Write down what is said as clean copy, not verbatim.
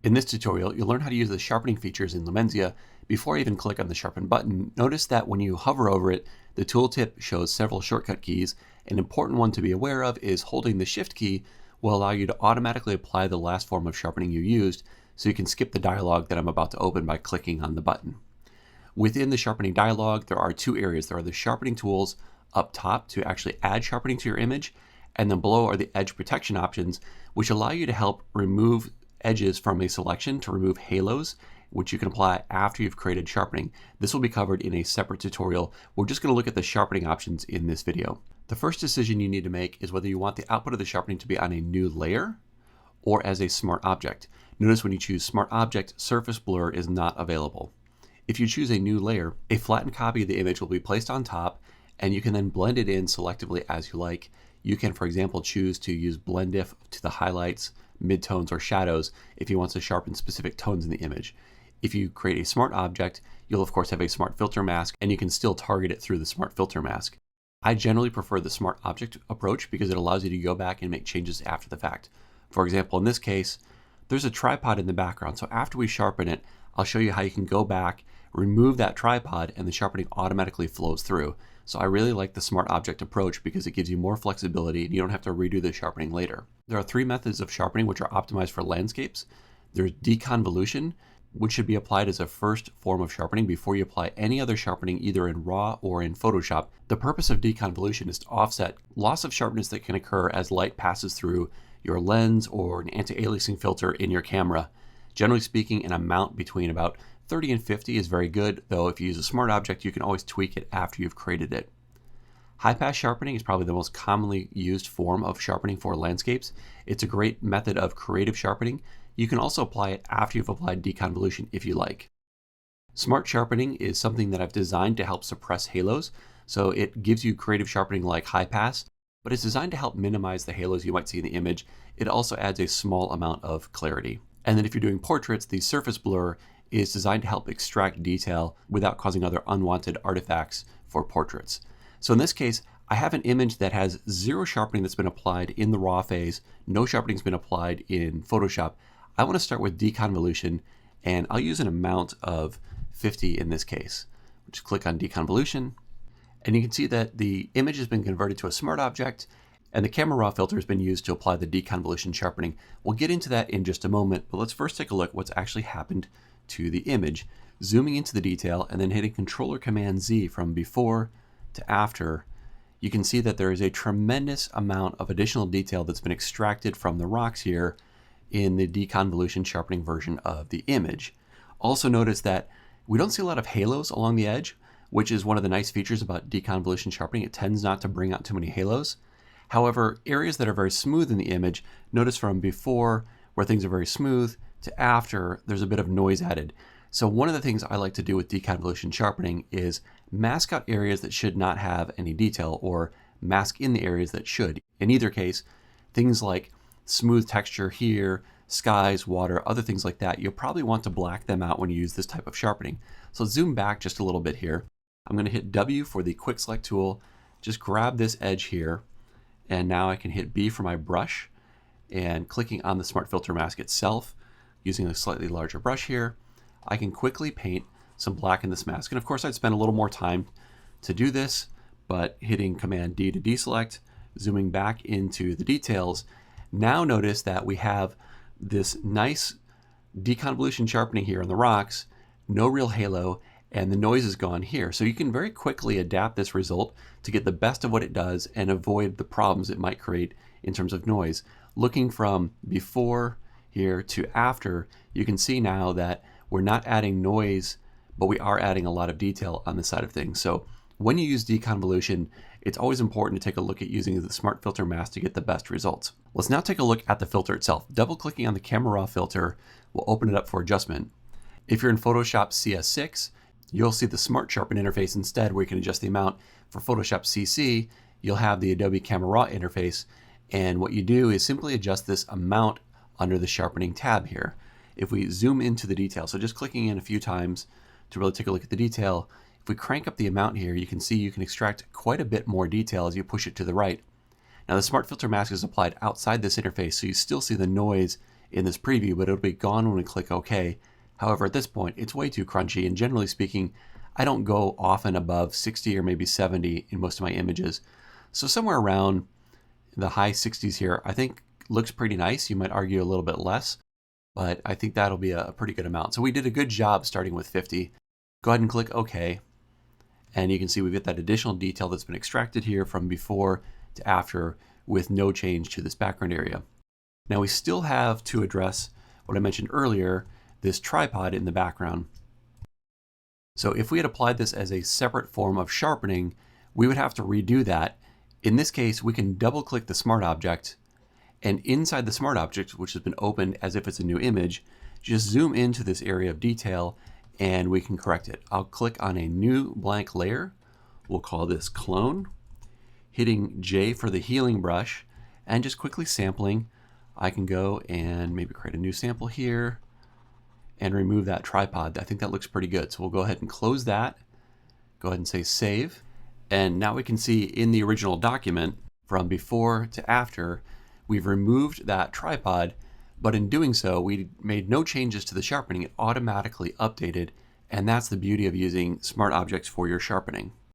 In this tutorial, you'll learn how to use the sharpening features in Lumenzia. Before I even click on the sharpen button, notice that when you hover over it, the tooltip shows several shortcut keys. An important one to be aware of is holding the shift key will allow you to automatically apply the last form of sharpening you used, so you can skip the dialog that I'm about to open by clicking on the button. Within the sharpening dialog, there are two areas. There are the sharpening tools up top to actually add sharpening to your image, and then below are the edge protection options, which allow you to help remove edges from a selection to remove halos, which you can apply after you've created sharpening. This will be covered in a separate tutorial. We're just going to look at the sharpening options in this video. The first decision you need to make is whether you want the output of the sharpening to be on a new layer or as a smart object. Notice when you choose smart object, surface blur is not available. If you choose a new layer, a flattened copy of the image will be placed on top, and you can then blend it in selectively as you like. You can, for example, choose to use blend if to the highlights, midtones, or shadows if you want to sharpen specific tones in the image. If you create a smart object, you'll of course have a smart filter mask, and you can still target it through the smart filter mask. I generally prefer the smart object approach because it allows you to go back and make changes after the fact. For example, in this case, there's a tripod in the background, so after we sharpen it, I'll show you how you can go back, remove that tripod, and the sharpening automatically flows through. So I really like the smart object approach because it gives you more flexibility and you don't have to redo the sharpening later. There are three methods of sharpening which are optimized for landscapes. There's deconvolution, which should be applied as a first form of sharpening before you apply any other sharpening either in RAW or in Photoshop. The purpose of deconvolution is to offset loss of sharpness that can occur as light passes through your lens or an anti-aliasing filter in your camera. Generally speaking, an amount between about 30 and 50 is very good, though if you use a smart object, you can always tweak it after you've created it. High pass sharpening is probably the most commonly used form of sharpening for landscapes. It's a great method of creative sharpening. You can also apply it after you've applied deconvolution if you like. Smart sharpening is something that I've designed to help suppress halos, so it gives you creative sharpening like high pass, but it's designed to help minimize the halos you might see in the image. It also adds a small amount of clarity. And then if you're doing portraits, the surface blur is designed to help extract detail without causing other unwanted artifacts for portraits. So in this case, I have an image that has zero sharpening that's been applied in the raw phase, no sharpening's been applied in Photoshop. I want to start with deconvolution, and I'll use an amount of 50 in this case. Just click on deconvolution, and you can see that the image has been converted to a smart object, and the camera raw filter has been used to apply the deconvolution sharpening. We'll get into that in just a moment, but let's first take a look at what's actually happened to the image, zooming into the detail and then hitting Control or Command Z from before to after. You can see that there is a tremendous amount of additional detail that's been extracted from the rocks here in the deconvolution sharpening version of the image. Also notice that we don't see a lot of halos along the edge, which is one of the nice features about deconvolution sharpening. It tends not to bring out too many halos. However, areas that are very smooth in the image, notice from before where things are very smooth to after, there's a bit of noise added. So one of the things I like to do with deconvolution sharpening is mask out areas that should not have any detail or mask in the areas that should. In either case, things like smooth texture here, skies, water, other things like that, you'll probably want to black them out when you use this type of sharpening. So zoom back just a little bit here. I'm going to hit W for the quick select tool, just grab this edge here, and now I can hit B for my brush, and clicking on the smart filter mask itself, using a slightly larger brush here, I can quickly paint some black in this mask. And of course I'd spend a little more time to do this, but hitting Command D to deselect, zooming back into the details, now notice that we have this nice deconvolution sharpening here on the rocks, no real halo, and the noise is gone here. So you can very quickly adapt this result to get the best of what it does and avoid the problems it might create in terms of noise. Looking from before here to after, you can see now that we're not adding noise, but we are adding a lot of detail on the side of things. So when you use deconvolution, it's always important to take a look at using the smart filter mask to get the best results. Let's now take a look at the filter itself. Double clicking on the camera raw filter will open it up for adjustment. If you're in Photoshop CS6, you'll see the smart sharpen interface instead, where you can adjust the amount. For Photoshop CC, you'll have the Adobe Camera Raw interface, and what you do is simply adjust this amount under the sharpening tab here. If we zoom into the detail, so just clicking in a few times to really take a look at the detail, if we crank up the amount here, you can see you can extract quite a bit more detail as you push it to the right. Now the smart filter mask is applied outside this interface, so you still see the noise in this preview, but it'll be gone when we click OK. However, at this point, it's way too crunchy, and generally speaking, I don't go often above 60 or maybe 70 in most of my images. So somewhere around the high 60s here, I think looks pretty nice. You might argue a little bit less, but I think that'll be a pretty good amount. So we did a good job starting with 50. Go ahead and click OK. And you can see we get that additional detail that's been extracted here from before to after with no change to this background area. Now we still have to address what I mentioned earlier, this tripod in the background. So if we had applied this as a separate form of sharpening, we would have to redo that. In this case, we can double click the smart object, and inside the smart object, which has been opened as if it's a new image, just zoom into this area of detail and we can correct it. I'll click on a new blank layer. We'll call this clone, hitting J for the healing brush, and just quickly sampling. I can go and maybe create a new sample here and remove that tripod. I think that looks pretty good. So we'll go ahead and close that. Go ahead and say save. And now we can see in the original document from before to after, we've removed that tripod, but in doing so, we made no changes to the sharpening. It automatically updated, and that's the beauty of using smart objects for your sharpening.